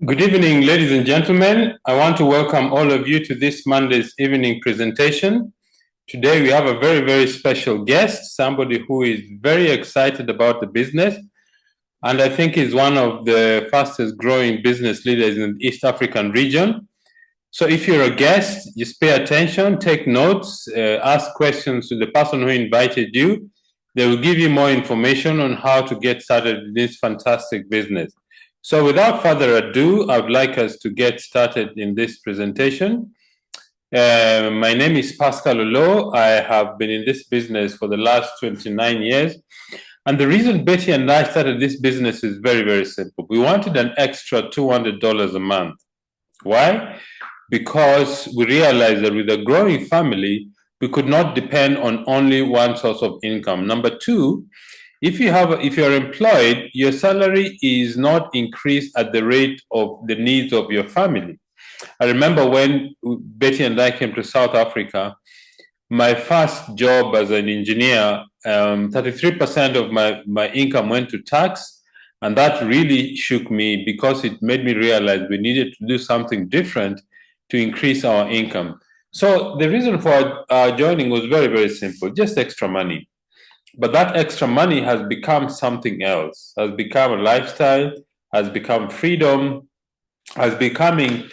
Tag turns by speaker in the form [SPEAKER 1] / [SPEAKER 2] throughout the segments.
[SPEAKER 1] Good evening, ladies and gentlemen. I want to welcome all of you to this Monday's evening presentation. Today we have a very, very special guest, somebody who is very excited about the business, and I think is one of the fastest growing business leaders in the East African region. So if you're a guest, just pay attention, take notes, ask questions to the person who invited you. They will give you more information on how to get started in this fantastic business. So without further ado, I would like us to get started in this presentation. My name is Pascal Olo. I have been in this business for the last 29 years. And the reason Betty and I started this business is very, very simple. We wanted an extra $200 a month. Why? Because we realized that with a growing family, we could not depend on only one source of income. Number two, if you're employed, your salary is not increased at the rate of the needs of your family. I remember when Betty and I came to South Africa, my first job as an engineer, 33% of my income went to tax. And that really shook me because it made me realize we needed to do something different to increase our income. So the reason for joining was very, very simple, just extra money. But that extra money has become something else, has become a lifestyle, has become freedom, has becoming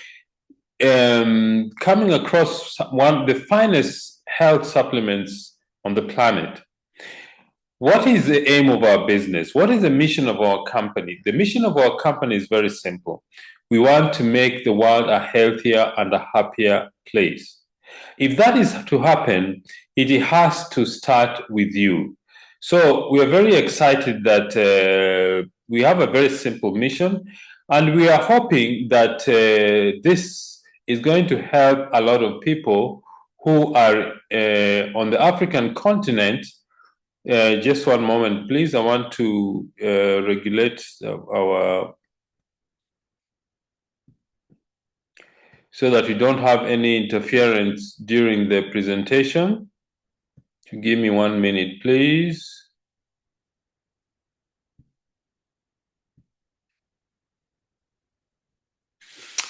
[SPEAKER 1] coming across one of the finest health supplements on the planet. What is the aim of our business? What is the mission of our company? The mission of our company is very simple. We want to make the world a healthier and a happier place. If that is to happen, it has to start with you. So we are very excited that we have a very simple mission, and we are hoping that this is going to help a lot of people who are on the African continent. Just one moment, please. I want to regulate our so that we don't have any interference during the presentation. Give me 1 minute, please.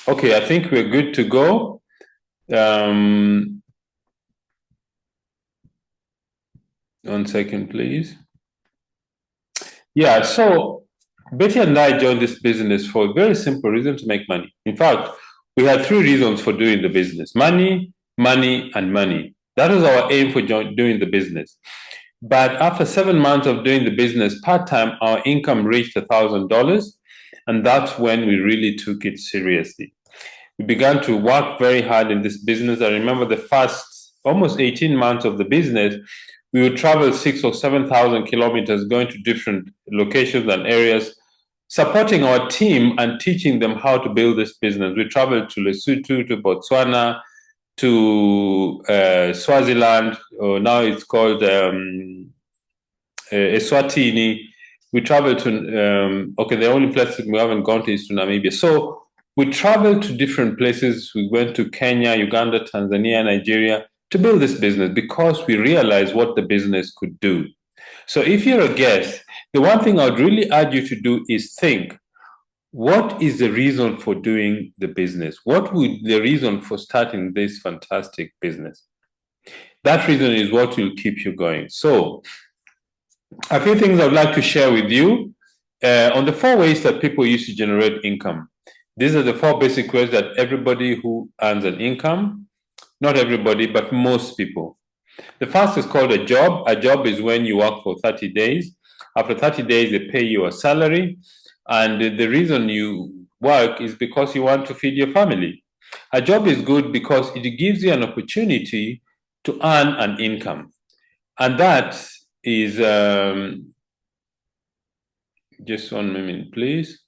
[SPEAKER 1] Okay, I think we're good to go. 1 second, please. Yeah, so Betty and I joined this business for a very simple reason: to make money. In fact, we had 3 reasons for doing the business: money, money, and money. That was our aim for doing the business. But after 7 months of doing the business part-time, our income reached $1,000. And that's when we really took it seriously. We began to work very hard in this business. I remember the first almost 18 months of the business, we would travel 6,000 or 7,000 kilometers, going to different locations and areas, supporting our team and teaching them how to build this business. We traveled to Lesotho, to Botswana, to Swaziland, or now it's called Eswatini. We traveled to, the only place we haven't gone to is to Namibia. So we traveled to different places. We went to Kenya, Uganda, Tanzania, Nigeria to build this business because we realized what the business could do. So if you're a guest, the one thing I would really urge you to do is think, what is the reason for doing the business? What would the reason for starting this fantastic business? That reason is what will keep you going. So a few things I would like to share with you on the 4 ways that people use to generate income. These are the 4 basic ways that everybody who earns an income, not everybody, but most people. The first is called a job. A job is when you work for 30 days. After 30 days, they pay you a salary. And the reason you work is because you want to feed your family. A job is good because it gives you an opportunity to earn an income. And that is, just 1 minute, please.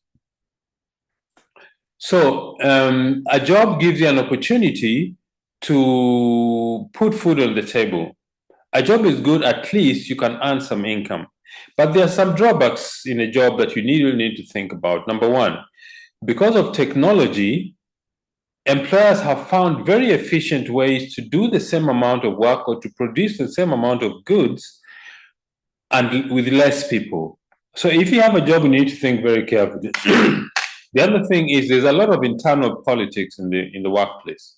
[SPEAKER 1] So a job gives you an opportunity to put food on the table. A job is good, at least you can earn some income. But there are some drawbacks in a job that you need to think about. Number 1, because of technology, employers have found very efficient ways to do the same amount of work or to produce the same amount of goods and with less people. So if you have a job, you need to think very carefully. The other thing is there's a lot of internal politics in the workplace.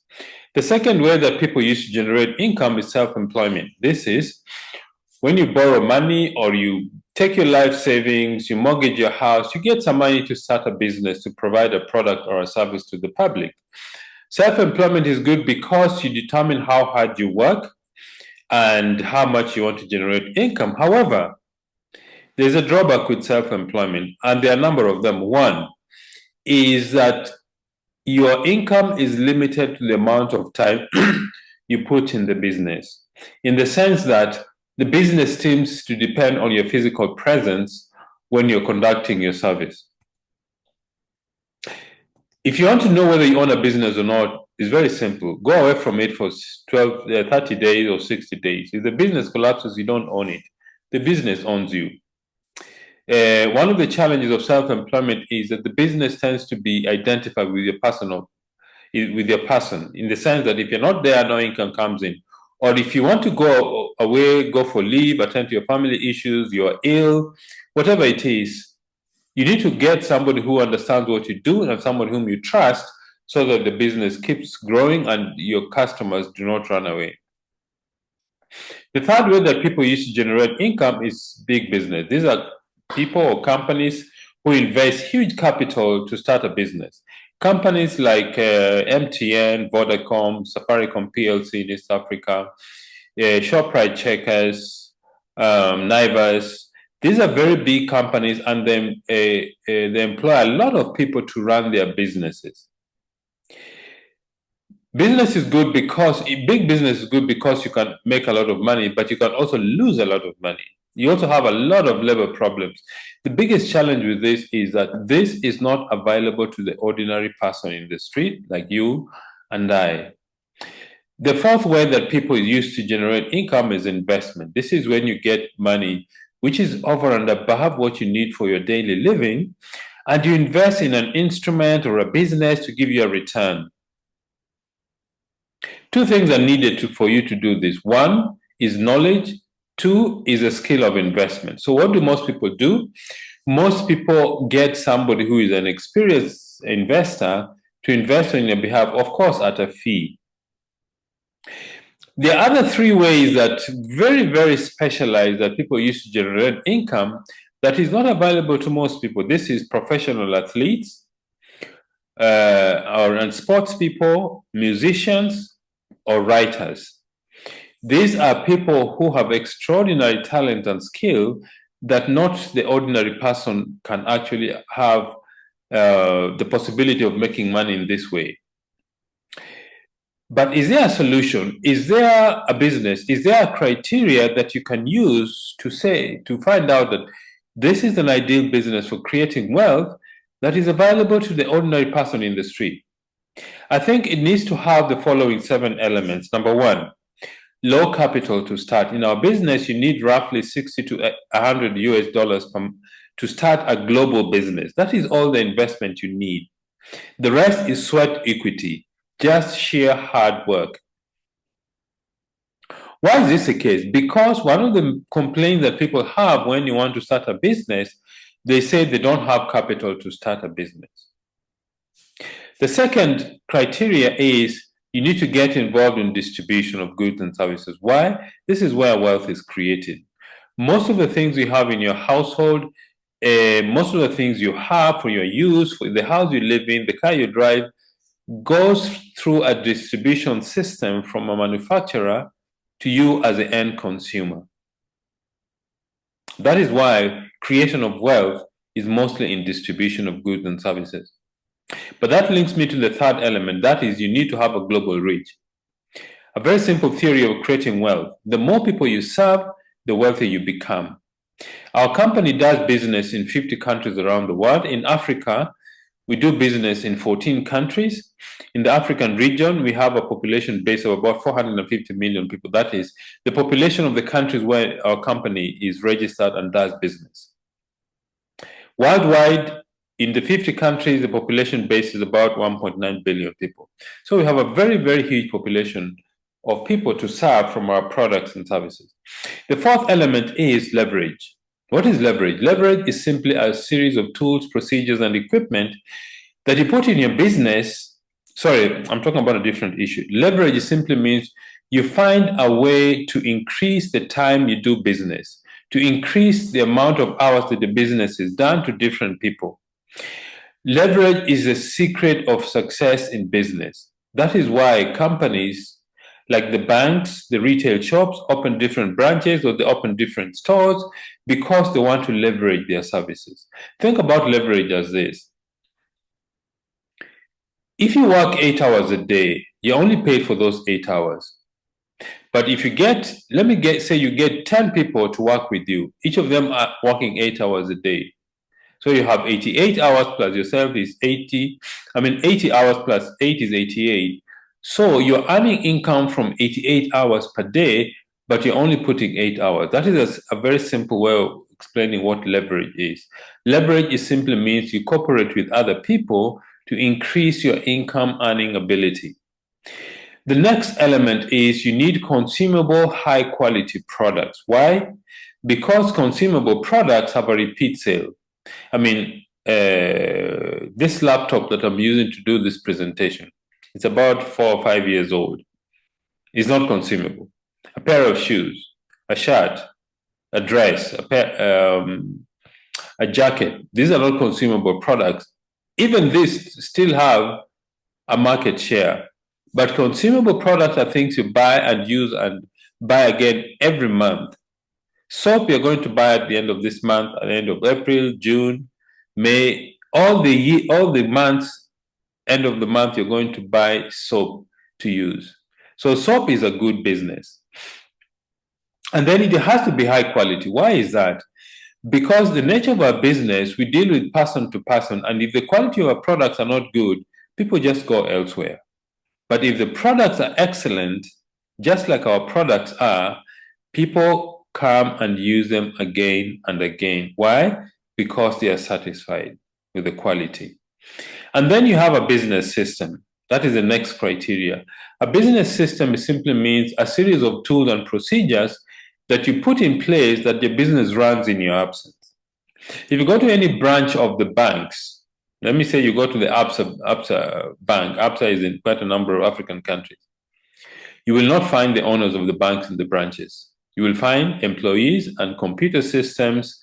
[SPEAKER 1] The second way that people use to generate income is self-employment. This is when you borrow money or you take your life savings, you mortgage your house, you get some money to start a business, to provide a product or a service to the public. Self-employment is good because you determine how hard you work and how much you want to generate income. However, there's a drawback with self-employment, and there are a number of them. One is that your income is limited to the amount of time you put in the business, in the sense that the business seems to depend on your physical presence when you're conducting your service. If you want to know whether you own a business or not, it's very simple. Go away from it for 30 days or 60 days. If the business collapses, you don't own it. The business owns you. One of the challenges of self-employment is that the business tends to be identified with your person, in the sense that if you're not there, no income comes in. Or if you want to go away, go for leave, attend to your family issues, you're ill, whatever it is, you need to get somebody who understands what you do and someone whom you trust so that the business keeps growing and your customers do not run away. The third way that people use to generate income is big business. These are people or companies who invest huge capital to start a business. Companies like MTN, Vodacom, Safaricom PLC in East Africa, ShopRite Checkers, Naivas. These are very big companies, and they employ a lot of people to run their businesses. Business is good because big business is good because you can make a lot of money, but you can also lose a lot of money. You also have a lot of labor problems. The biggest challenge with this is that this is not available to the ordinary person in the street like you and I. The fourth way that people use to generate income is investment. This is when you get money which is over and above what you need for your daily living, and you invest in an instrument or a business to give you a return. Two things are needed for you to do this. One is knowledge. Two is a skill of investment. So what do most people do? Most people get somebody who is an experienced investor to invest on their behalf, of course, at a fee. There are other three ways that very, very specialized that people use to generate income that is not available to most people. This is professional athletes, and sports people, musicians, or writers. These are people who have extraordinary talent and skill that not the ordinary person can actually have the possibility of making money in this way. But is there a solution? Is there a business? Is there a criteria that you can use to find out that this is an ideal business for creating wealth that is available to the ordinary person in the street? I think it needs to have the following 7 elements. Number one, low capital to start. In our business, you need roughly 60 to 100 US dollars to start a global business. That is all the investment you need. The rest is sweat equity, just sheer hard work. Why is this the case? Because one of the complaints that people have when you want to start a business, they say they don't have capital to start a business. The second criteria is you need to get involved in distribution of goods and services. Why? This is where wealth is created. Most of the things you have in your household, most of the things you have for your use, for the house you live in, the car you drive, goes through a distribution system from a manufacturer to you as the end consumer. That is why creation of wealth is mostly in distribution of goods and services. But that links me to the third element. That is, you need to have a global reach. A very simple theory of creating wealth. The more people you serve, the wealthier you become. Our company does business in 50 countries around the world. In Africa, we do business in 14 countries. In the African region, we have a population base of about 450 million people. That is the population of the countries where our company is registered and does business. Worldwide, in the 50 countries, the population base is about 1.9 billion people. So we have a very, very huge population of people to serve from our products and services. The fourth element is leverage. What is leverage? Leverage is simply a series of tools, procedures, and equipment that you put in your business. Sorry, I'm talking about a different issue. Leverage simply means you find a way to increase the time you do business, to increase the amount of hours that the business is done to different people. Leverage is the secret of success in business. That is why companies like the banks, the retail shops open different branches or they open different stores because they want to leverage their services. Think about leverage as this. If you work 8 hours a day, you're only paid for those 8 hours. But if you get, say you get 10 people to work with you, each of them are working 8 hours a day. So you have 88 hours plus yourself is 80. 80 hours plus 8 is 88. So you're earning income from 88 hours per day, but you're only putting 8 hours. That is a very simple way of explaining what leverage is. Leverage is simply means you cooperate with other people to increase your income earning ability. The next element is you need consumable, high quality products. Why? Because consumable products have a repeat sale. This laptop that I'm using to do this presentation, it's about 4 or 5 years old. It's not consumable. A pair of shoes, a shirt, a dress, a jacket, these are not consumable products. Even these still have a market share. But consumable products are things you buy and use and buy again every month. Soap you're going to buy at the end of this month, at the end of April, June, May, all the months, end of the month, you're going to buy soap to use. So soap is a good business. And then it has to be high quality. Why is that? Because the nature of our business, we deal with person to person. And if the quality of our products are not good, people just go elsewhere. But if the products are excellent, just like our products are, people come and use them again and again. Why? Because they are satisfied with the quality. And then you have a business system. That is the next criteria. A business system simply means a series of tools and procedures that you put in place that your business runs in your absence. If you go to any branch of the banks, let me say you go to the Absa bank. Absa is in quite a number of African countries. You will not find the owners of the banks in the branches. You will find employees and computer systems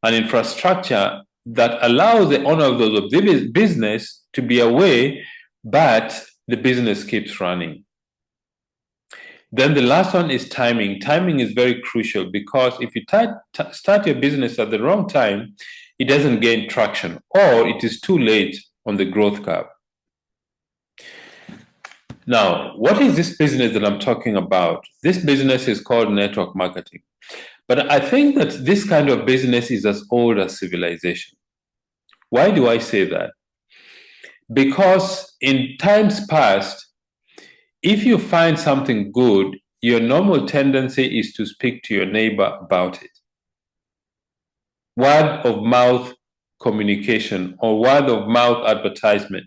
[SPEAKER 1] and infrastructure that allows the owner of those business to be away, but the business keeps running. Then the last one is timing. Timing is very crucial because if you start your business at the wrong time, it doesn't gain traction or it is too late on the growth curve. Now, what is this business that I'm talking about? This business is called network marketing. But I think that this kind of business is as old as civilization. Why do I say that? Because in times past, if you find something good, your normal tendency is to speak to your neighbor about it. Word of mouth communication or word of mouth advertisement.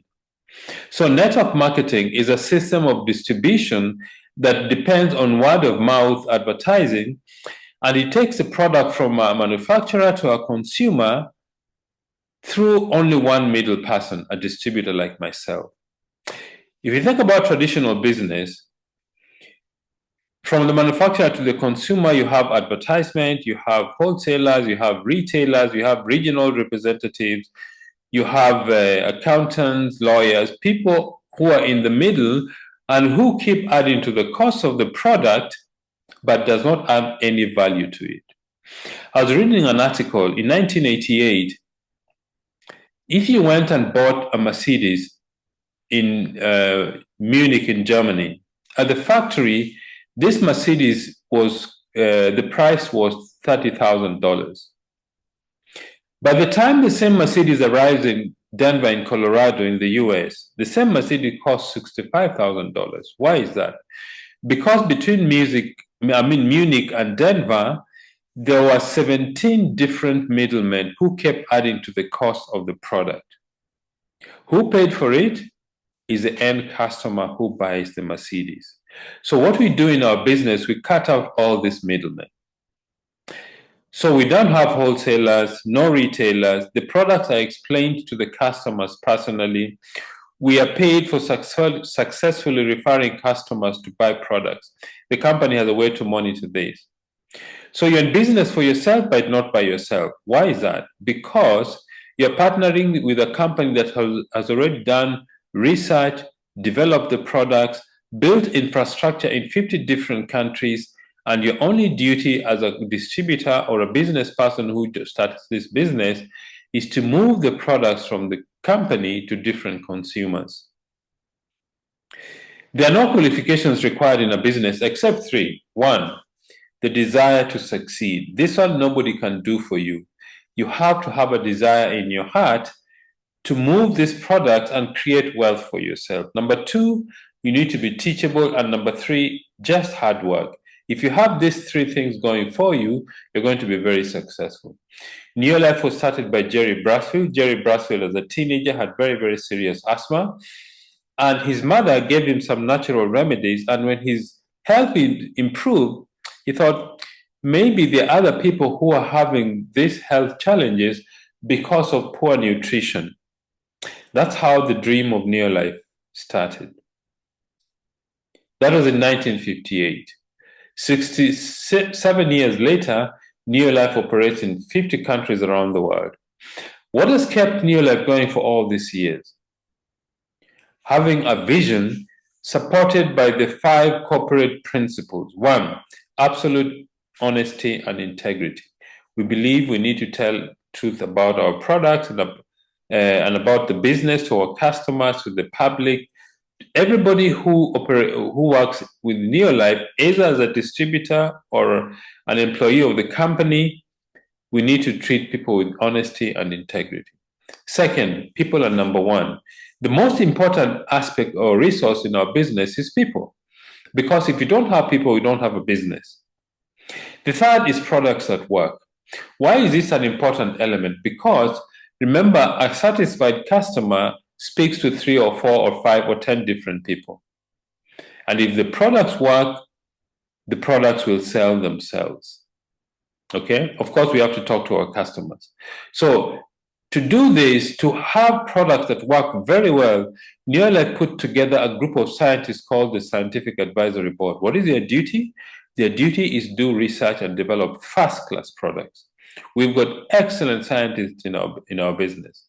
[SPEAKER 1] So network marketing is a system of distribution that depends on word of mouth advertising, and it takes a product from a manufacturer to a consumer through only one middle person, a distributor like myself. If you think about traditional business, from the manufacturer to the consumer, you have advertisement, you have wholesalers, you have retailers, you have regional representatives, you have accountants, lawyers, people who are in the middle and who keep adding to the cost of the product, but does not add any value to it. I was reading an article in 1988. If you went and bought a Mercedes in Munich in Germany, at the factory, this Mercedes was, the price was $30,000. By the time the same Mercedes arrives in Denver in Colorado in the US, the same Mercedes costs $65,000. Why is that? Because between Munich and Denver, there were 17 different middlemen who kept adding to the cost of the product. Who paid for it is the end customer who buys the Mercedes. So what we do in our business, we cut out all these middlemen. So we don't have wholesalers, no retailers. The products are explained to the customers personally. We are paid for successfully referring customers to buy products. The company has a way to monitor this. So you're in business for yourself, but not by yourself. Why is that? Because you're partnering with a company that has already done research, developed the products, built infrastructure in 50 different countries, and your only duty as a distributor or a business person who starts this business is to move the products from the company to different consumers. There are no qualifications required in a business except three. One, the desire to succeed. This one nobody can do for you. You have to have a desire in your heart to move this product and create wealth for yourself. Number two, you need to be teachable. And number three, just hard work. If you have these three things going for you, you're going to be very successful. Neolife was started by Jerry Brasfield. Jerry Brasfield, as a teenager, had very, very serious asthma. And his mother gave him some natural remedies. And when his health improved, he thought maybe there are other people who are having these health challenges because of poor nutrition. That's how the dream of Neolife started. That was in 1958. 67 years later, Neolife operates in 50 countries around the world. What has kept Neolife going for all these years? Having a vision supported by the 5 corporate principles. 1, absolute honesty and integrity. We believe we need to tell truth about our products and about the business to our customers, to the public. Everybody who works with Neolife, either as a distributor or an employee of the company, we need to treat people with honesty and integrity. Second, people are number one. The most important aspect or resource in our business is people. Because if you don't have people, you don't have a business. The third is products that work. Why is this an important element? Because remember, a satisfied customer speaks to 3 or 4 or 5 or 10 different people. And if the products work, the products will sell themselves. Okay? Of course, we have to talk to our customers. So to do this, to have products that work very well, Neolife put together a group of scientists called the Scientific Advisory Board. What is their duty? Their duty is do research and develop first-class products. We've got excellent scientists in our business.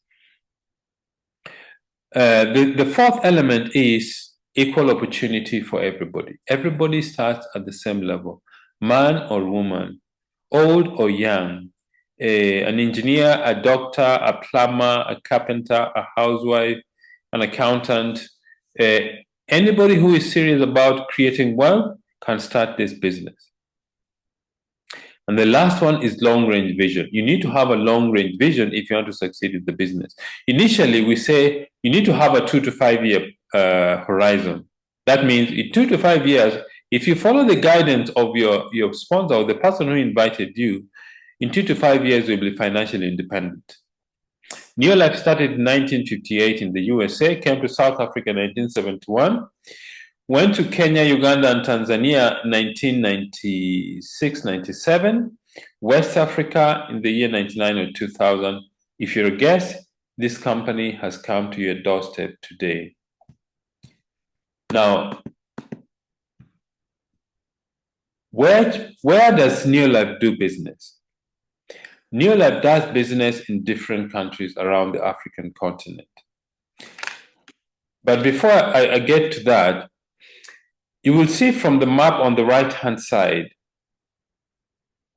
[SPEAKER 1] The fourth element is equal opportunity for everybody. Everybody starts at the same level, man or woman, old or young, an engineer, a doctor, a plumber, a carpenter, a housewife, an accountant. Anybody who is serious about creating wealth can start this business. And the last one is long-range vision. You need to have a long-range vision if you want to succeed in the business. Initially, we say you need to have a 2 to 5 year horizon. That means in 2 to 5 years, if you follow the guidance of your sponsor or the person who invited you, in 2 to 5 years, you'll be financially independent. Neolife started in 1958 in the USA, came to South Africa in 1971, went to Kenya, Uganda, and Tanzania 1996-97, West Africa in the year 99 or 2000. If you're a guest, this company has come to your doorstep today. Now, where does Neolife do business? Neolife does business in different countries around the African continent. But before I get to that, you will see from the map on the right-hand side,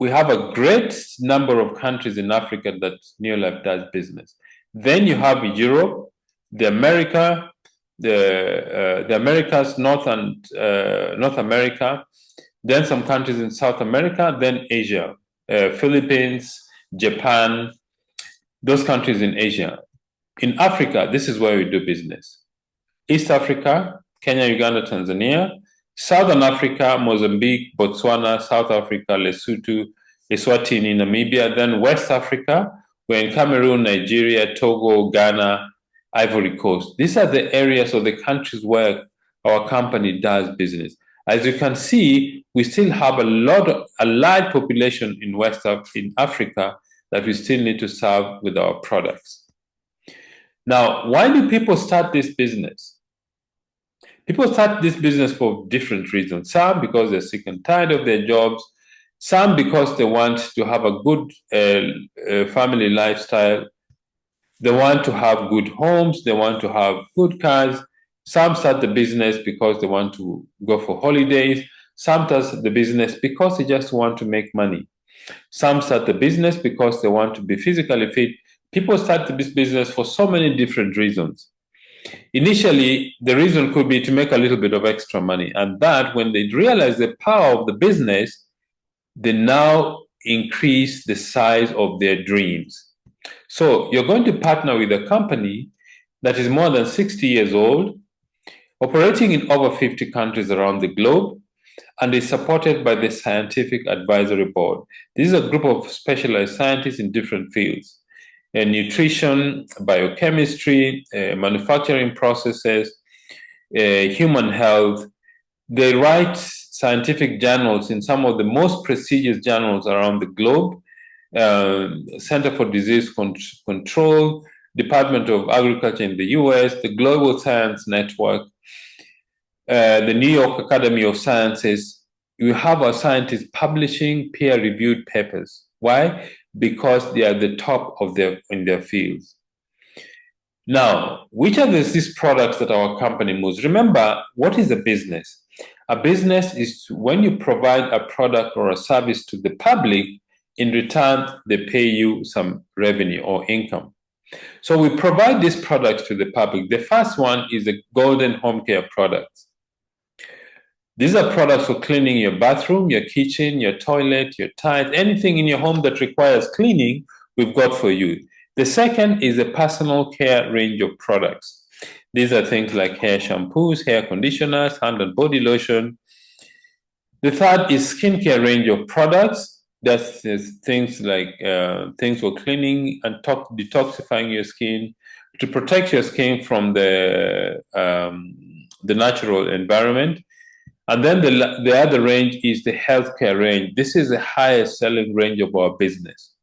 [SPEAKER 1] we have a great number of countries in Africa that Neolife does business. Then you have Europe, the Americas, North America, then some countries in South America, then Asia, Philippines, Japan, those countries in Asia. In Africa, this is where we do business. East Africa, Kenya, Uganda, Tanzania, Southern Africa, Mozambique, Botswana, South Africa, Lesotho, Eswatini, Namibia. Then West Africa, we're in Cameroon, Nigeria, Togo, Ghana, Ivory Coast. These are the areas or the countries where our company does business. As you can see, we still have a large population in Africa that we still need to serve with our products. Now, why do people start this business? People start this business for different reasons. Some because they're sick and tired of their jobs. Some because they want to have a good family lifestyle. They want to have good homes. They want to have good cars. Some start the business because they want to go for holidays. Some start the business because they just want to make money. Some start the business because they want to be physically fit. People start this business for so many different reasons. Initially, the reason could be to make a little bit of extra money. And that, when they realize the power of the business, they now increase the size of their dreams. So you're going to partner with a company that is more than 60 years old, operating in over 50 countries around the globe, and is supported by the Scientific Advisory Board. This is a group of specialized scientists in different fields: nutrition, biochemistry, manufacturing processes, human health. They write scientific journals in some of the most prestigious journals around the globe: Center for Disease Control, Department of Agriculture in the US, the Global Science Network, the New York Academy of Sciences. You have our scientists publishing peer-reviewed papers. Why? Because they are the top of in their fields. Now, which are these products that our company moves? Remember, what is a business? A business is when you provide a product or a service to the public. In return, they pay you some revenue or income. So we provide these products to the public. The first one is the Golden Home Care products. These are products for cleaning your bathroom, your kitchen, your toilet, your tiles, anything in your home that requires cleaning, we've got for you. The second is a personal care range of products. These are things like hair shampoos, hair conditioners, hand and body lotion. The third is skincare range of products. That's things like things for cleaning and detoxifying your skin, to protect your skin from the natural environment. And then the other range is the healthcare range. This is the highest selling range of our business.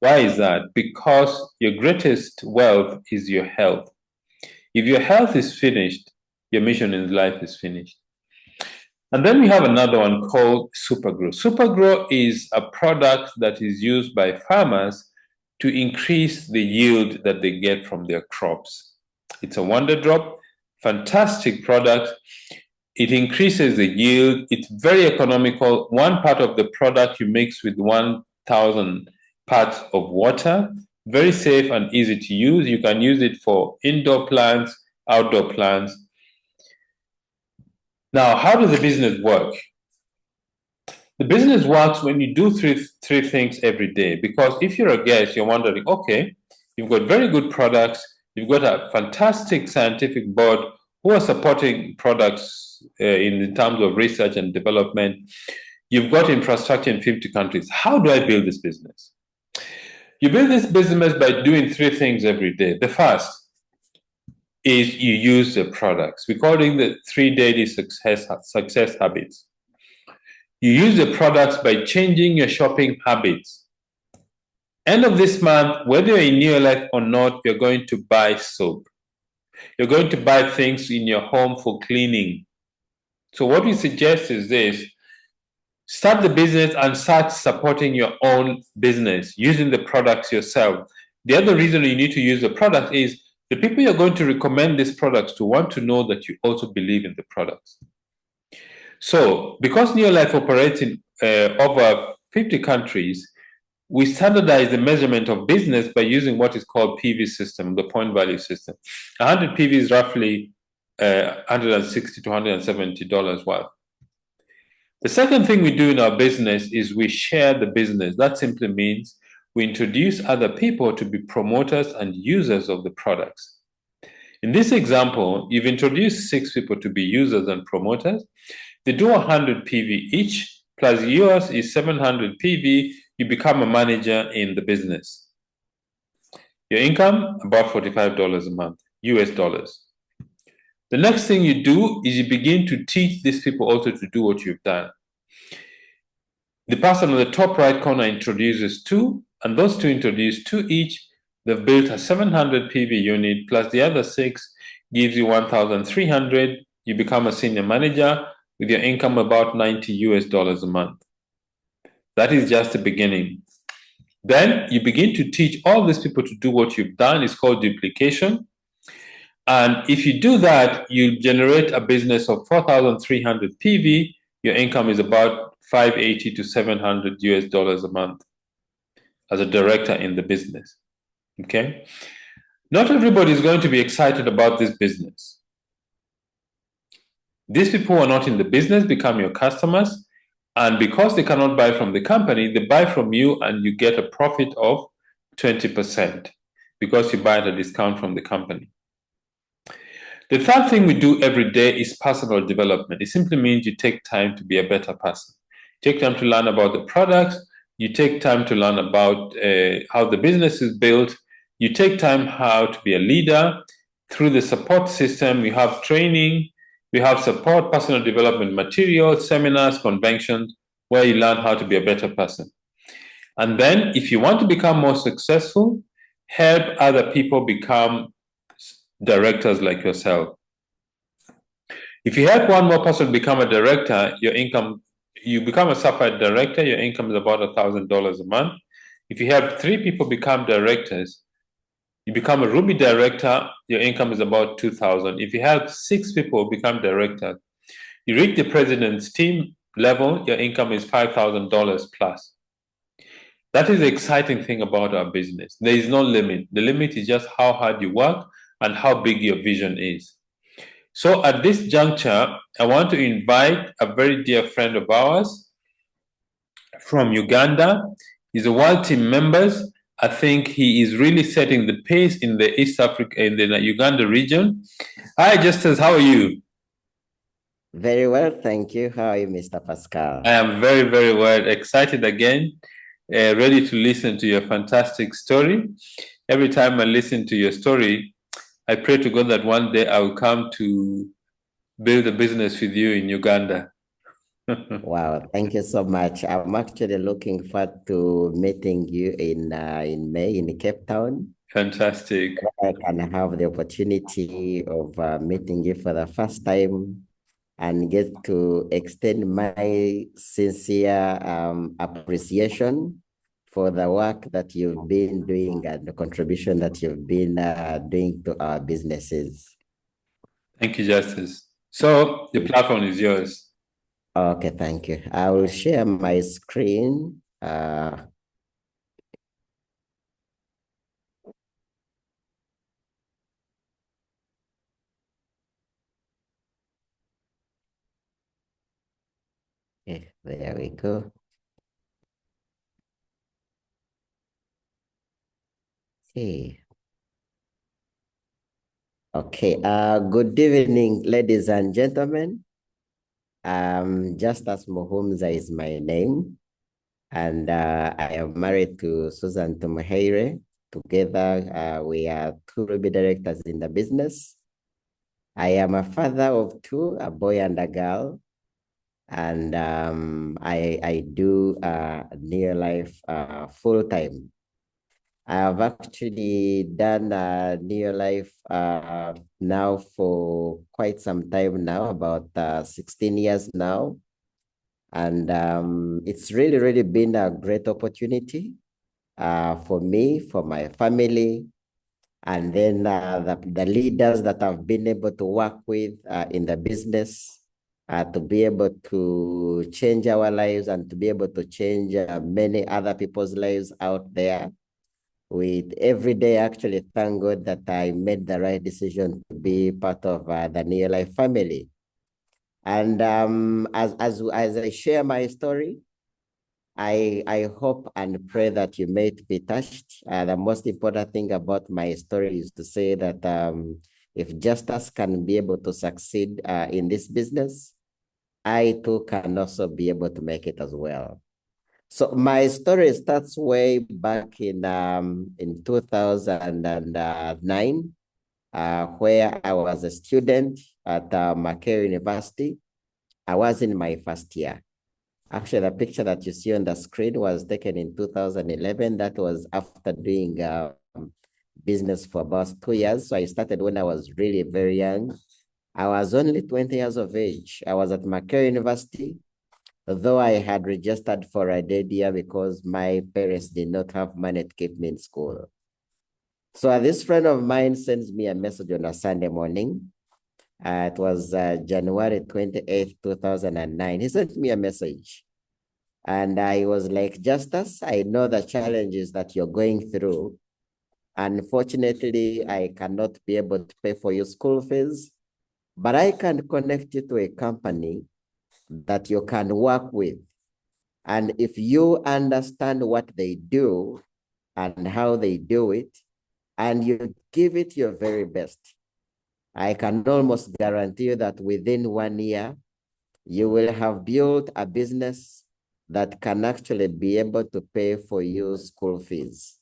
[SPEAKER 1] Why is that? Because your greatest wealth is your health. If your health is finished, your mission in life is finished. And then we have another one called Supergrow. Supergrow is a product that is used by farmers to increase the yield that they get from their crops. It's a wonder drop, fantastic product. It increases the yield. It's very economical. One part of the product you mix with 1,000 parts of water. Very safe and easy to use. You can use it for indoor plants, outdoor plants. Now, how does the business work? The business works when you do three things every day. Because if you're a guest, you're wondering, okay, you've got very good products, you've got a fantastic scientific board who are supporting products in terms of research and development. You've got infrastructure in 50 countries. How do I build this business? You build this business by doing three things every day. The first is you use the products. We call it the 3 daily success habits. You use the products by changing your shopping habits. End of this month, whether you're in Neolife or not, you're going to buy soap. You're going to buy things in your home for cleaning. So what we suggest is this: start the business and start supporting your own business, using the products yourself. The other reason you need to use the product is the people you're going to recommend these products to want to know that you also believe in the products. So because Neolife operates in over 50 countries, we standardize the measurement of business by using what is called PV system, the point value system. 100 PV is roughly $160 to $170 worth. The second thing we do in our business is we share the business. That simply means we introduce other people to be promoters and users of the products. In this example, you've introduced 6 people to be users and promoters. They do 100 PV each, plus yours is 700 PV. You become a manager in the business. Your income, about $45 a month, US dollars. The next thing you do is you begin to teach these people also to do what you've done. The person on the top right corner introduces two, and those two introduce two each. They've built a 700 PV unit plus the other six gives you 1,300. You become a senior manager with your income about $90 a month. That is just the beginning. Then you begin to teach all these people to do what you've done. It's called duplication. And if you do that, you generate a business of 4,300 PV. Your income is about 580 to 700 US dollars a month as a director in the business. Okay. Not everybody is going to be excited about this business. These people who are not in the business become your customers. And because they cannot buy from the company, they buy from you and you get a profit of 20% because you buy at a discount from the company. The third thing we do every day is personal development. It simply means you take time to be a better person. Take time to learn about the products. You take time to learn about how the business is built. You take time how to be a leader. Through the support system, you have training, we have support, personal development materials, seminars, conventions, where you learn how to be a better person. And then if you want to become more successful, help other people become directors like yourself. If you help one more person become a director, your income, you become a certified director, your income is about $1,000 a month. If you help 3 people become directors, you become a Ruby director, your income is about $2,000. If you help 6 people become directors, you reach the president's team level, your income is $5,000 plus. That is the exciting thing about our business. There is no limit. The limit is just how hard you work and how big your vision is. So at this juncture, I want to invite a very dear friend of ours from Uganda. He's a world team member. I think he is really setting the pace in the East Africa, in the Uganda region. Hi, Justus, how are you?
[SPEAKER 2] Very well, thank you. How are you, Mr. Pascal?
[SPEAKER 1] I am very, very well. Excited again, ready to listen to your fantastic story. Every time I listen to your story, I pray to God that one day I will come to build a business with you in Uganda.
[SPEAKER 2] Wow, thank you so much. I'm actually looking forward to meeting you in May in Cape Town.
[SPEAKER 1] Fantastic.
[SPEAKER 2] I can have the opportunity of meeting you for the first time and get to extend my sincere appreciation for the work that you've been doing and the contribution that you've been doing to our businesses.
[SPEAKER 1] Thank you, Justus. So the platform is yours.
[SPEAKER 2] Okay, thank you. I will share my screen. Okay, there we go. Okay. Okay, good evening, ladies and gentlemen. Justus Muhumuza is my name, and I am married to Susan Tumuheire. Together, we are 2 Ruby directors in the business. I am a father of 2, a boy and a girl, and I do Neolife full time. I have actually done Neolife now for quite some time now, about 16 years now. And it's really, really been a great opportunity for me, for my family, and then the leaders that I've been able to work with in the business to be able to change our lives and to be able to change many other people's lives out there. With every day, actually, thank God that I made the right decision to be part of the Neolife family. And as I share my story, I hope and pray that you may be touched. The most important thing about my story is to say that if Justus can be able to succeed in this business, I too can also be able to make it as well. So my story starts way back in 2009, where I was a student at Mackay University. I was in my first year. Actually, the picture that you see on the screen was taken in 2011. That was after doing business for about 2 years. So I started when I was really very young. I was only 20 years of age. I was at Mackay University, though I had registered for a dead year because my parents did not have money to keep me in school. So this friend of mine sends me a message on a Sunday morning. It was January 28th, 2009. He sent me a message. And I was like, Justus, I know the challenges that you're going through. Unfortunately, I cannot be able to pay for your school fees, but I can connect you to a company that you can work with. And if you understand what they do and how they do it, and you give it your very best, I can almost guarantee you that within 1 year, you will have built a business that can actually be able to pay for your school fees.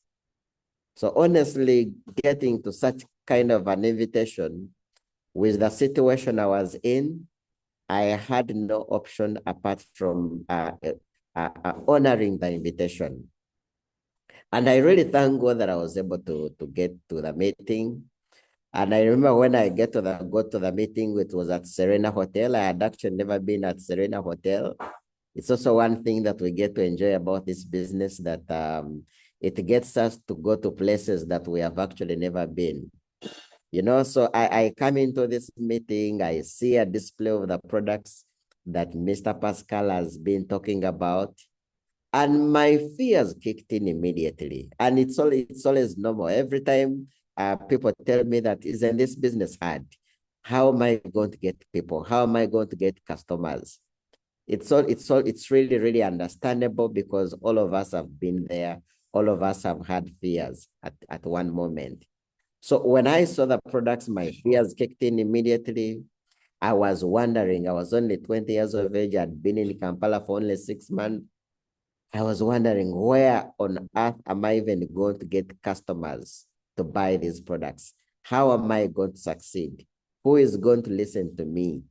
[SPEAKER 2] So honestly, getting to such kind of an invitation with the situation I was in, I had no option apart from honoring the invitation. And I really thank God that I was able to get to the meeting. And I remember when I go to the meeting, it was at Serena Hotel. I had actually never been at Serena Hotel. It's also one thing that we get to enjoy about this business, that it gets us to go to places that we have actually never been. So I come into this meeting, I see a display of the products that Mr. Pascal has been talking about, and my fears kicked in immediately. And it's always normal. Every time people tell me that, isn't this business hard? How am I going to get people? How am I going to get customers? It's really, really understandable because all of us have been there. All of us have had fears at one moment. So when I saw the products, my fears kicked in immediately. I was wondering, I was only 20 years of age. I'd been in Kampala for only 6 months. I was wondering, where on earth am I even going to get customers to buy these products? How am I going to succeed? Who is going to listen to me?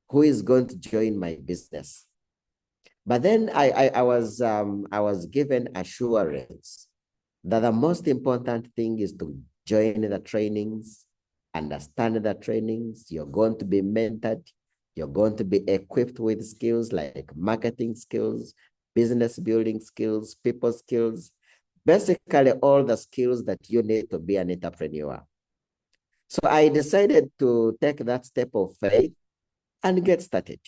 [SPEAKER 2] Who is going to join my business? But then I was given assurance that the most important thing is to join the trainings, understand the trainings. You're going to be mentored. You're going to be equipped with skills like marketing skills, business building skills, people skills, basically all the skills that you need to be an entrepreneur. So I decided to take that step of faith and get started.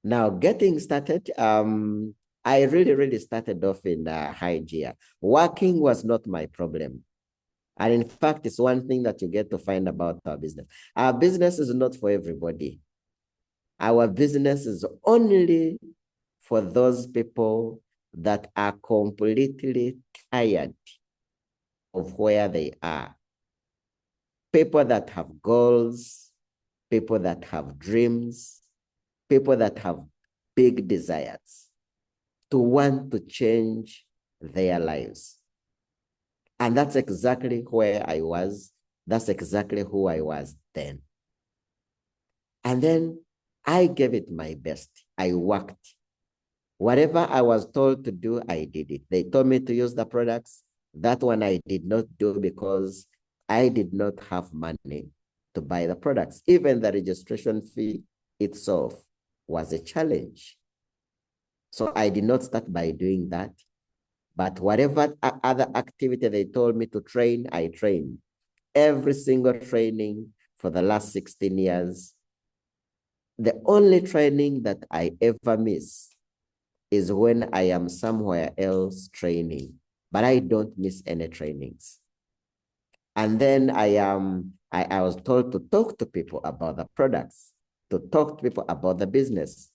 [SPEAKER 2] Now, getting started, I really started off in high gear. Working was not my problem. And in fact, it's one thing that you get to find about our business. Our business is not for everybody. Our business is only for those people that are completely tired of where they are. People that have goals, people that have dreams, people that have big desires to want to change their lives. And that's exactly where I was. That's exactly who I was then. And then I gave it my best. I worked. Whatever I was told to do, I did it. They told me to use the products. That one I did not do because I did not have money to buy the products. Even the registration fee itself was a challenge. So I did not start by doing that. But whatever other activity they told me to train, I trained. Every single training for the last 16 years. The only training that I ever miss is when I am somewhere else training, but I don't miss any trainings. And then I was told to talk to people about the products, to talk to people about the business,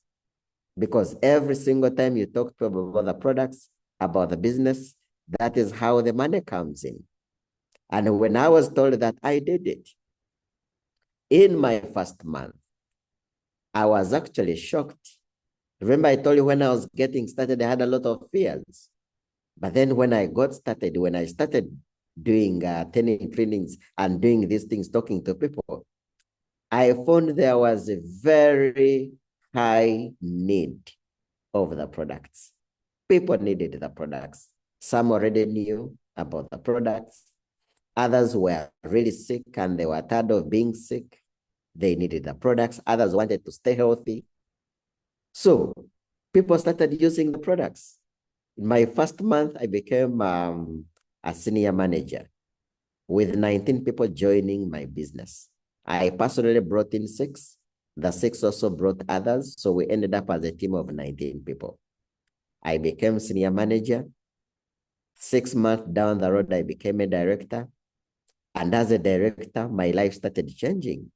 [SPEAKER 2] because every single time you talk to people about the products, about the business, that is how the money comes in. And when I was told that, I did it. In my first month, I was actually shocked. Remember, I told you when I was getting started, I had a lot of fears. But then when I got started, when I started doing attending trainings and doing these things, talking to people, I I found there was a very high need of the products. People needed the products. Some already knew about the products. Others were really sick and they were tired of being sick. They needed the products. Others wanted to stay healthy. So people started using the products. In my first month, I became a senior manager with 19 people joining my business. I personally brought in 6. The 6 also brought others. So we ended up as a team of 19 people. I became senior manager. 6 months down the road, I became a director. And as a director, my life started changing.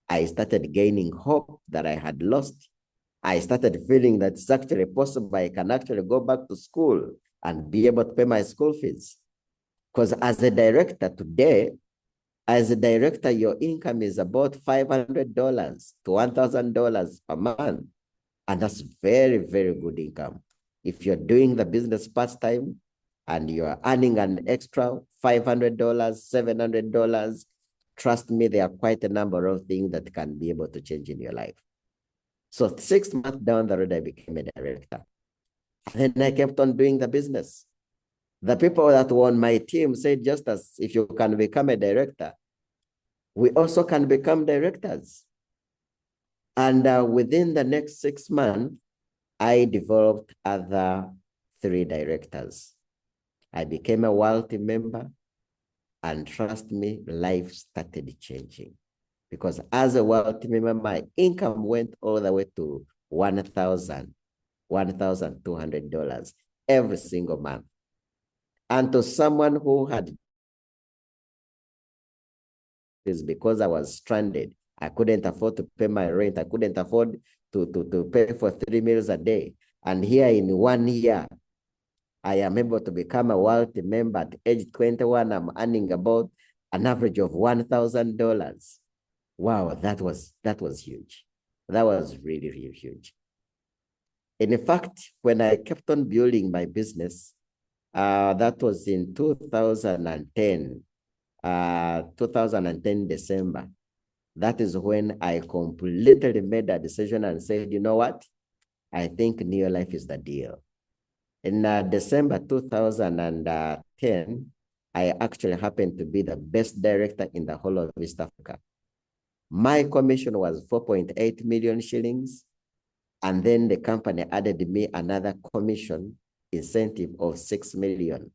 [SPEAKER 2] I started gaining hope that I had lost. I started feeling that it's actually possible I can actually go back to school and be able to pay my school fees. Because as a director today, your income is about $500 to $1,000 per month. And that's very, very good income. If you're doing the business part-time and you're earning an extra $500, $700, trust me, there are quite a number of things that can be able to change in your life. So 6 months down the road, I became a director. And then I kept on doing the business. The people that were on my team said, Justus, if you can become a director, we also can become directors. And within the next 6 months, I developed other 3 directors. I became a wealthy member, and trust me, life started changing. Because as a wealthy member, my income went all the way to $1,200 every single month. And to someone who had this, because I was stranded, I couldn't afford to pay my rent. I couldn't afford to pay for 3 meals a day. And here in 1 year, I am able to become a wealthy member. At age 21, I'm earning about an average of $1,000. Wow, that was huge. That was really, really huge. In fact, when I kept on building my business, that was in 2010, 2010 December. That is when I completely made a decision and said, you know what? I think Neolife is the deal. In December 2010, I actually happened to be the best director in the whole of East Africa. My commission was 4.8 million shillings. And then the company added me another commission incentive of 6 million.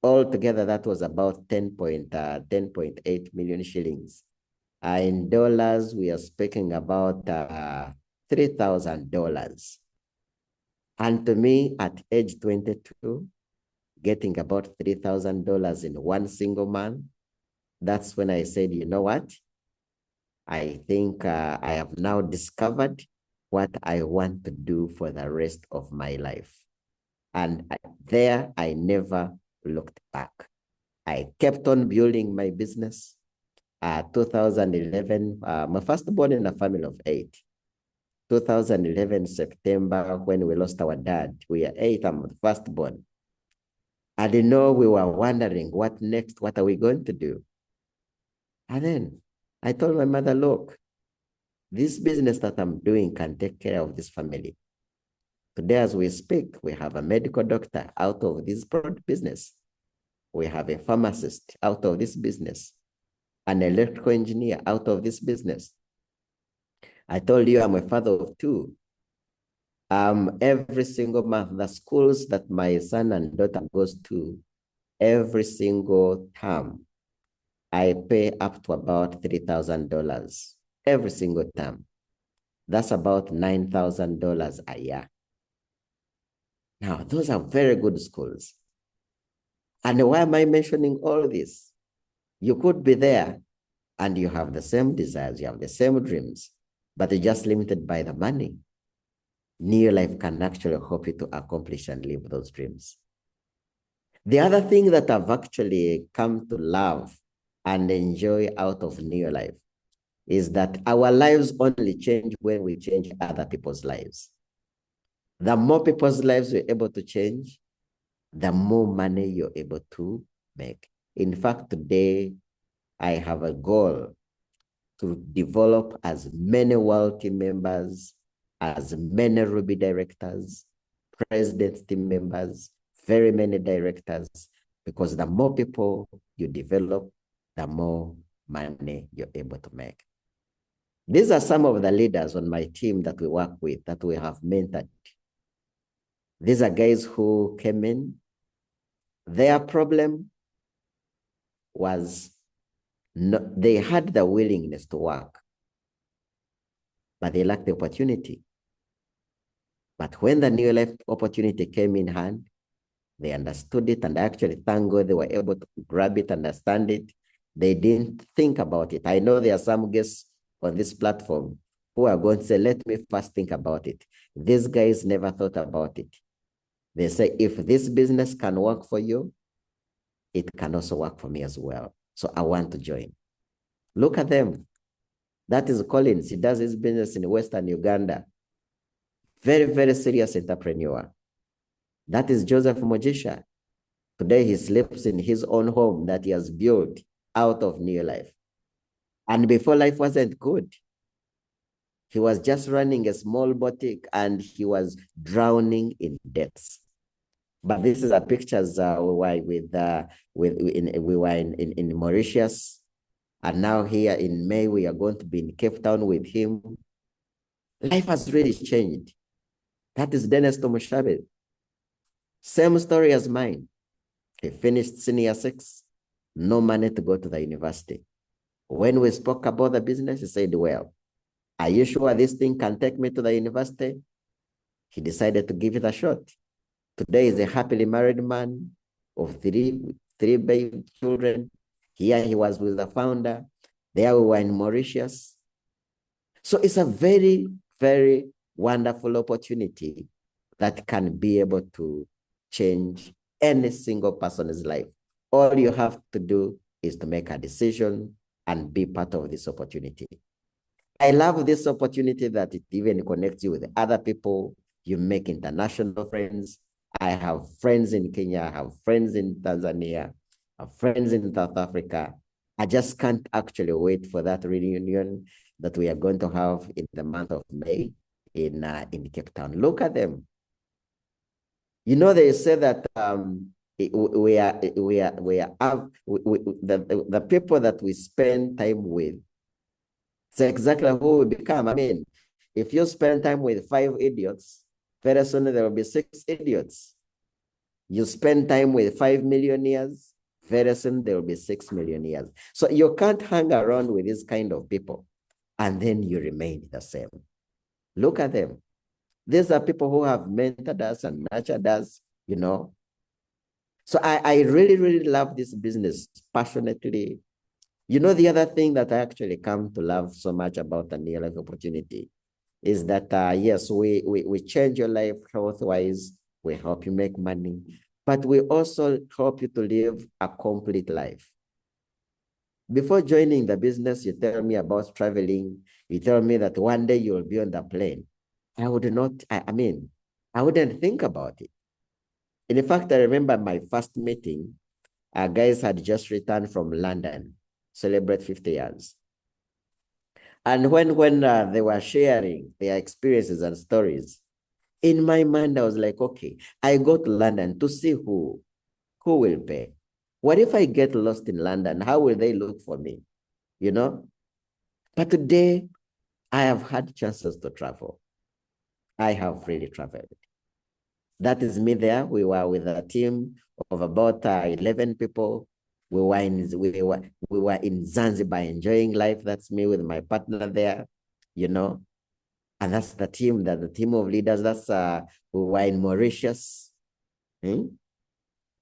[SPEAKER 2] Altogether, that was about 10.8 million shillings. In dollars, we are speaking about $3,000. And to me, at age 22, getting about $3,000 in one single month, that's when I said, you know what? I think I have now discovered what I want to do for the rest of my life. And there, I never looked back. I kept on building my business. 2011, my firstborn in a family of 8. 2011, September, when we lost our dad, we are 8, I'm the firstborn. And we were wondering, what next? What are we going to do? And then I told my mother, look, this business that I'm doing can take care of this family. Today, as we speak, we have a medical doctor out of this business. We have a pharmacist out of this business, an electrical engineer out of this business. I told you I'm a father of 2. Every single month, the schools that my son and daughter goes to, every single term, I pay up to about $3,000 every single term. That's about $9,000 a year. Now, those are very good schools. And why am I mentioning all this? You could be there and you have the same desires, you have the same dreams, but you're just limited by the money. Neolife can actually help you to accomplish and live those dreams. The other thing that I've actually come to love and enjoy out of Neolife is that our lives only change when we change other people's lives. The more people's lives you're able to change, the more money you're able to make. In fact, today, I have a goal to develop as many world team members, as many Ruby directors, presidents, team members, very many directors, because the more people you develop, the more money you're able to make. These are some of the leaders on my team that we work with, that we have mentored. These are guys who came in. Their problem was they had the willingness to work, but they lacked the opportunity. But when the Neolife opportunity came in hand, they understood it, and actually, thank God, they were able to grab it, understand it. They didn't think about it. I know there are some guests on this platform who are going to say, let me first think about it. These guys never thought about it. They say, if this business can work for you, it can also work for me as well. So I want to join. Look at them. That is Collins. He does his business in Western Uganda. Very, very serious entrepreneur. That is Joseph Mojisha. Today he sleeps in his own home that he has built out of Neolife. And before, life wasn't good. He was just running a small boutique and he was drowning in debts. But this is a pictures we were in Mauritius, and now here in May we are going to be in Cape Town with him. Life has really changed. That is Dennis Tomushabe. Same story as mine. He finished senior 6, no money to go to the university. When we spoke about the business, he said, well, are you sure this thing can take me to the university? He decided to give it a shot. Today is a happily married man of three baby children. Here he was with the founder. There we were in Mauritius. So it's a very, very wonderful opportunity that can be able to change any single person's life. All you have to do is to make a decision and be part of this opportunity. I love this opportunity that it even connects you with other people. You make international friends. I have friends in Kenya, I have friends in Tanzania, I have friends in South Africa. I just can't actually wait for that reunion that we are going to have in the month of May in Cape Town. Look at them. You know, they say that the people that we spend time with, it's exactly who we become. I mean, if you spend time with 5 idiots, very soon there will be 6 idiots. You spend time with 5 millionaires, very soon there will be 6 millionaires. So you can't hang around with this kind of people and then you remain the same. Look at them. These are people who have mentored us and nurtured us, you know. So I really, really love this business passionately. You know, the other thing that I actually come to love so much about the Neolife opportunity is that, yes, we change your life health-wise, we help you make money, but we also help you to live a complete life. Before joining the business, you tell me about traveling, you tell me that one day you'll be on the plane. I would not, I wouldn't think about it. In fact, I remember my first meeting, guys had just returned from London, celebrate 50 years. And when they were sharing their experiences and stories, in my mind, I was like, okay, I go to London to see who will pay. What if I get lost in London? How will they look for me? You know? But today, I have had chances to travel. I have really traveled. That is me there. We were with a team of about 11 people. We were in Zanzibar enjoying life. That's me with my partner there, you know. And that's the team of leaders. That's we were in Mauritius.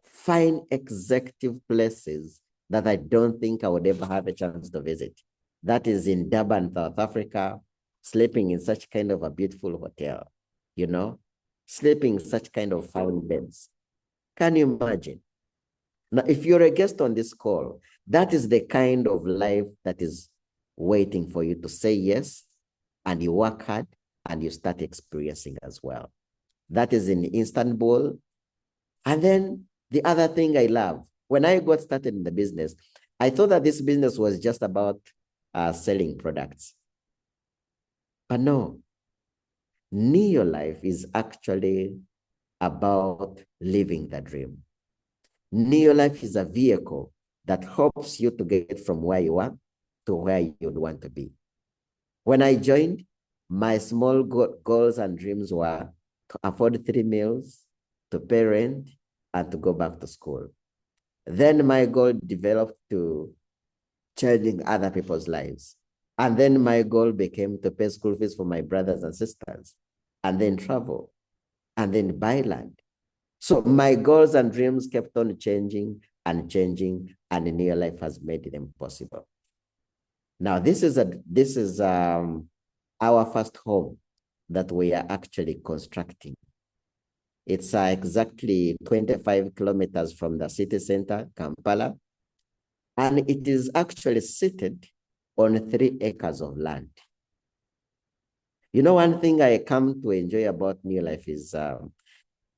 [SPEAKER 2] Fine executive places that I don't think I would ever have a chance to visit. That is in Durban, South Africa, sleeping in such kind of a beautiful hotel, you know, sleeping in such kind of fine beds. Can you imagine? Now, if you're a guest on this call, that is the kind of life that is waiting for you to say yes, and you work hard and you start experiencing as well. That is in Istanbul. And then the other thing I love, when I got started in the business, I thought that this business was just about selling products. But no, Neolife is actually about living the dream. Neolife is a vehicle that helps you to get from where you are to where you'd want to be. When I joined, my small goals and dreams were to afford 3 meals, to pay rent, and to go back to school. Then my goal developed to changing other people's lives. And then my goal became to pay school fees for my brothers and sisters, and then travel, and then buy land. So my goals and dreams kept on changing and changing, and Neolife has made them possible. Now, this is our first home that we are actually constructing. It's exactly 25 kilometers from the city center, Kampala, and it is actually seated on 3 acres of land. You know, one thing I come to enjoy about Neolife is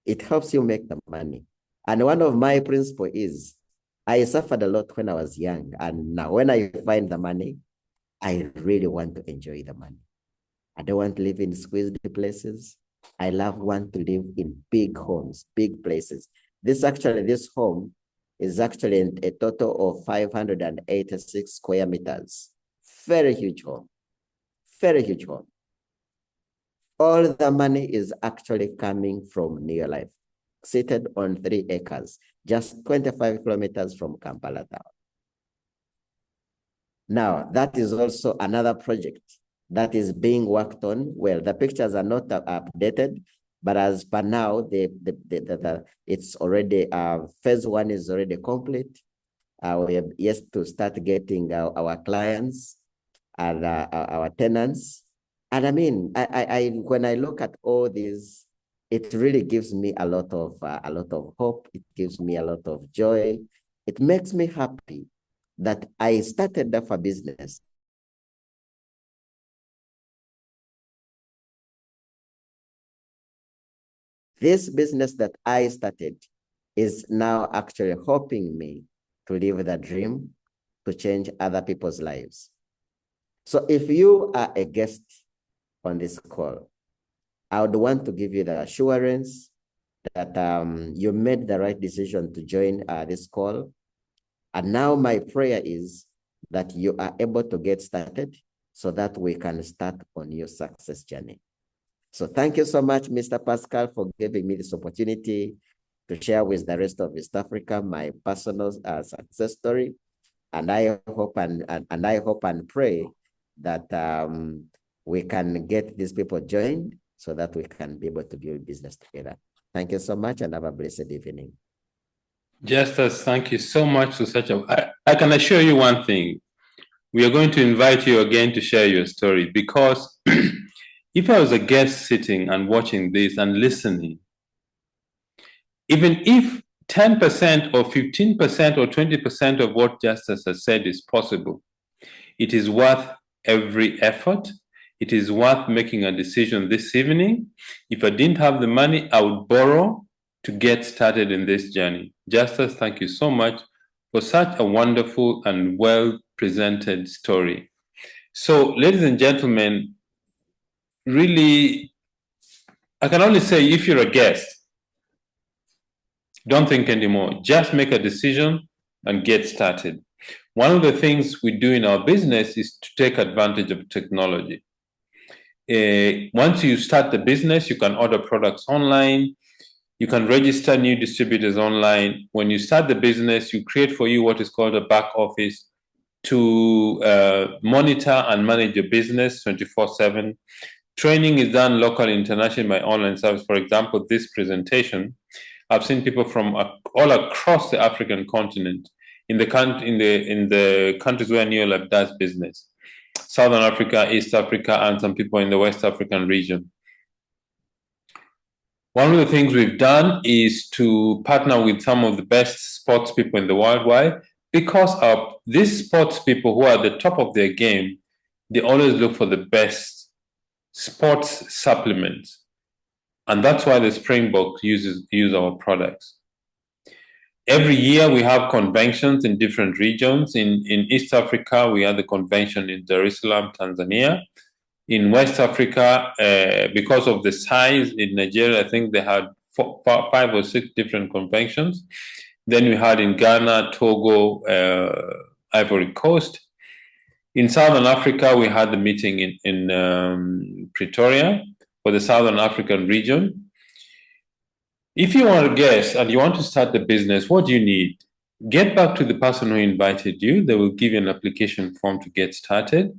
[SPEAKER 2] it helps you make the money. And one of my principles is I suffered a lot when I was young, and now when I find the money, I really want to enjoy the money. I don't want to live in squeezed places. I want to live in big homes, big places. This home is actually a total of 586 square meters. Very huge home, very huge home. All the money is actually coming from Neolife, seated on 3 acres, just 25 kilometers from Kampala town. Now, that is also another project that is being worked on. Well, the pictures are not updated, but as per now, it's already, phase 1 is already complete. We have yet to start getting our clients and our tenants. And I mean, when I look at all these, it really gives me a lot of hope. It gives me a lot of joy. It makes me happy that I started up a business. This business that I started is now actually helping me to live the dream, to change other people's lives. So if you are a guest on this call, I would want to give you the assurance that you made the right decision to join this call. And now my prayer is that you are able to get started so that we can start on your success journey. So thank you so much, Mr. Pascal, for giving me this opportunity to share with the rest of East Africa my personal success story. And I hope and pray that we can get these people joined so that we can be able to build business together. Thank you so much and have a blessed evening.
[SPEAKER 1] Justus, thank you so much for such a... I can assure you one thing. We are going to invite you again to share your story, because if I was a guest sitting and watching this and listening, even if 10% or 15% or 20% of what Justus has said is possible, it is worth every effort. It is worth making a decision this evening. If I didn't have the money, I would borrow to get started in this journey. Justus, thank you so much for such a wonderful and well-presented story. So, ladies and gentlemen, really, I can only say, if you're a guest, don't think anymore. Just make a decision and get started. One of the things we do in our business is to take advantage of technology. Once you start the business, you can order products online. You can register new distributors online. When you start the business, you create for you what is called a back office to monitor and manage your business 24/7. Training is done locally, internationally by online service. For example, this presentation, I've seen people from all across the African continent in the countries where Neolife does business. Southern Africa, East Africa, and some people in the West African region. One of the things we've done is to partner with some of the best sports people in the world. Why? Because these sports people who are at the top of their game, they always look for the best sports supplements. And that's why the Springbok use our products. Every year we have conventions in different regions. In East Africa, we had the convention in Dar es Salaam, Tanzania. In West Africa, because of the size, in Nigeria, I think they had 5 or 6 different conventions. Then we had in Ghana, Togo, Ivory Coast. In Southern Africa, we had the meeting in Pretoria for the Southern African region. If you are a guest and you want to start the business, what do you need? Get back to the person who invited you. They will give you an application form to get started.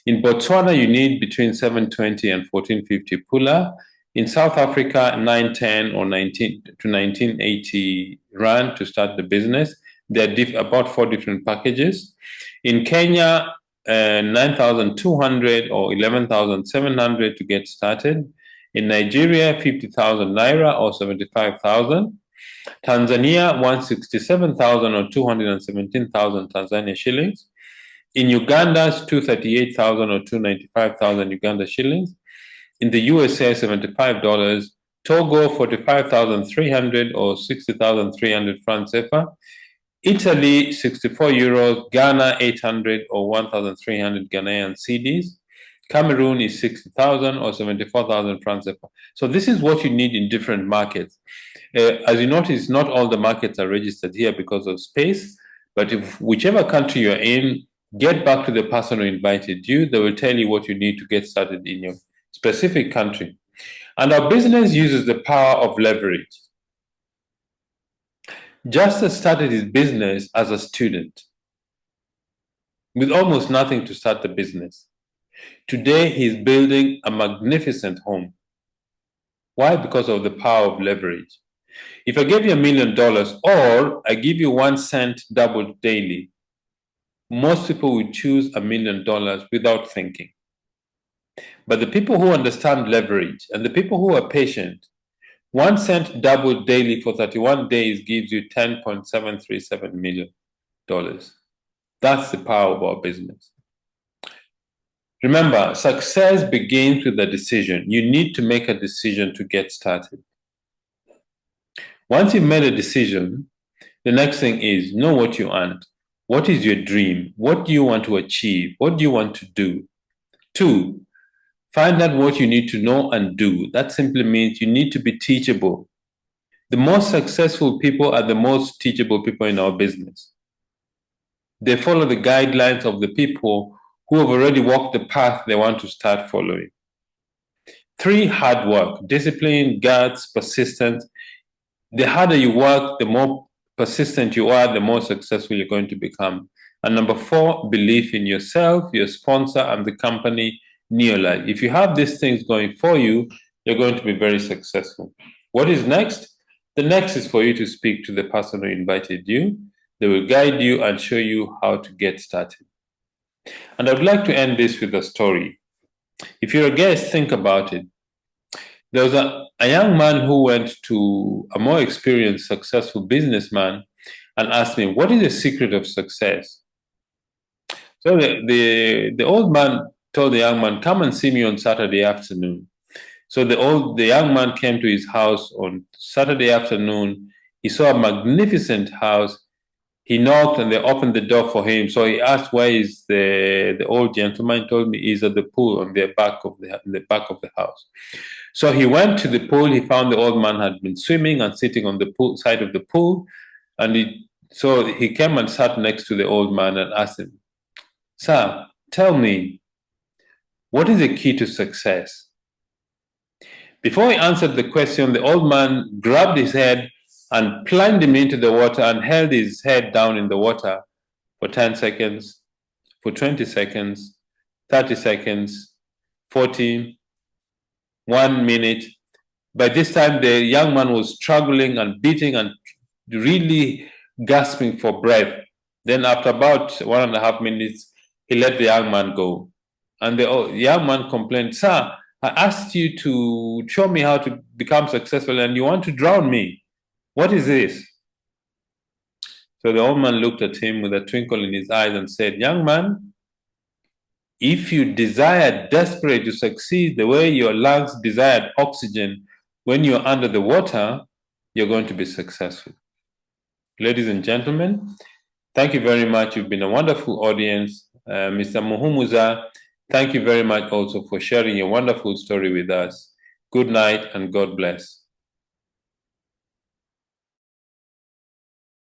[SPEAKER 1] In Botswana, you need between 720 and 1450 pula. In South Africa, 910 or 19 to 1980 rand to start the business. There are about 4 different packages. In Kenya, 9,200 or 11,700 to get started. In Nigeria, 50,000 naira or 75,000. Tanzania, 167,000 or 217,000 Tanzania shillings. In Uganda, it's 238,000 or 295,000 Uganda shillings. In the USA, $75. Togo, 45,300 or 60,300 francs CFA. Italy, 64 euros. Ghana, 800 or 1,300 Ghanaian cedis. Cameroon is 60,000 or 74,000 francs CFA. So this is what you need in different markets. As you notice, not all the markets are registered here because of space, but if whichever country you're in, get back to the person who invited you. They will tell you what you need to get started in your specific country. And our business uses the power of leverage. Justus started his business as a student with almost nothing to start the business. Today, he's building a magnificent home. Why? Because of the power of leverage. If I give you $1 million or I give you 1 cent doubled daily, most people will choose $1 million without thinking. But the people who understand leverage and the people who are patient, 1 cent doubled daily for 31 days gives you $10.737 million. That's the power of our business. Remember, success begins with a decision. You need to make a decision to get started. Once you've made a decision, the next thing is know what you want. What is your dream? What do you want to achieve? What do you want to do? 2, find out what you need to know and do. That simply means you need to be teachable. The most successful people are the most teachable people in our business. They follow the guidelines of the people who have already walked the path they want to start following. 3, hard work, discipline, guts, persistence. The harder you work, the more persistent you are, the more successful you're going to become. And number 4, belief in yourself, your sponsor, and the company, Neolife. If you have these things going for you, you're going to be very successful. What is next? The next is for you to speak to the person who invited you. They will guide you and show you how to get started. And I'd like to end this with a story. If you're a guest, think about it. There was a young man who went to a more experienced, successful businessman and asked him, what is the secret of success? So the old man told the young man, come and see me on Saturday afternoon. So the young man came to his house on Saturday afternoon. He saw a magnificent house. He knocked and they opened the door for him. So he asked, where is the old gentleman? He told me he's at the pool on the back of the house. So he went to the pool. He found the old man had been swimming and sitting on the pool side of the pool. And so he came and sat next to the old man and asked him, sir, tell me, what is the key to success? Before he answered the question, the old man grabbed his head and plunged him into the water and held his head down in the water for 10 seconds, for 20 seconds, 30 seconds, 40, 1 minute. By this time, the young man was struggling and beating and really gasping for breath. Then after about 1.5 minutes, he let the young man go. And the young man complained, sir, I asked you to show me how to become successful and you want to drown me. What is this? So the old man looked at him with a twinkle in his eyes and said, young man, if you desire desperately to succeed the way your lungs desired oxygen when you're under the water, you're going to be successful. Ladies and gentlemen, thank you very much. You've been a wonderful audience. Mr. Muhumuza, thank you very much also for sharing your wonderful story with us. Good night and God bless.